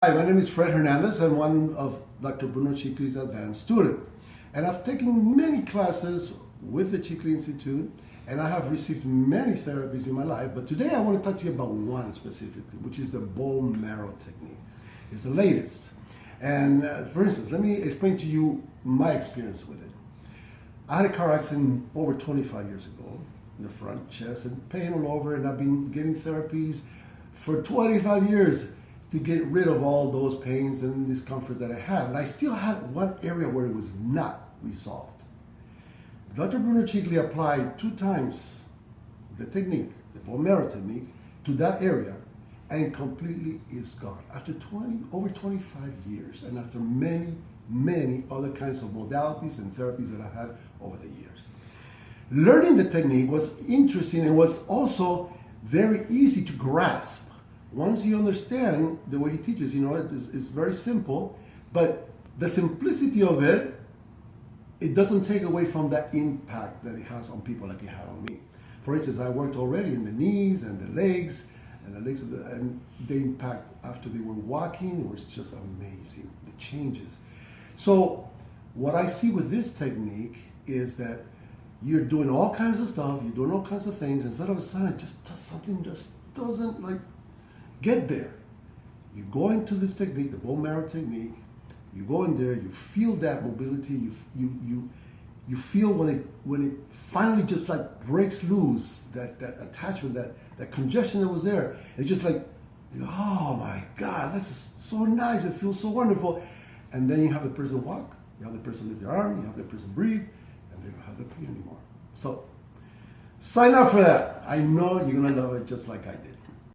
Hi, my name is Fred Hernandez. I'm one of Dr. Bruno Chikly's advanced student. And I've taken many classes with the Chikly Institute, and I have received many therapies in my life. But today I want to talk to you about one specifically, which is the bone marrow technique. It's the latest. And for instance, let me explain to you my experience with it. I had a car accident over 25 years ago in the front chest and pain all over, and I've been getting therapies for 25 years to get rid of all those pains and discomfort that I had. And I still had one area where it was not resolved. Dr. Bruno Chikly applied 2 times the technique, the bone marrow technique, to that area, and completely is gone. After over 25 years, and after many other kinds of modalities and therapies that I've had over the years. Learning the technique was interesting and was also very easy to grasp. Once you understand the way he teaches, it's very simple, but the simplicity of it, it doesn't take away from that impact that it has on people like it had on me. For instance, I worked already in the knees and the legs, and the impact after they were walking was just amazing, the changes. So what I see with this technique is that you're doing all kinds of stuff, you're doing all kinds of things, and all of a sudden it just does something, just doesn't get there. You go into this technique, the bone marrow technique, you go in there, you feel that mobility, you feel when it finally just breaks loose, that attachment, that congestion that was there. It's just oh my God, that's so nice, it feels so wonderful. And then you have the person walk, you have the person lift their arm, you have the person breathe, and they don't have the pain anymore. So sign up for that. I know you're gonna love it just like I did.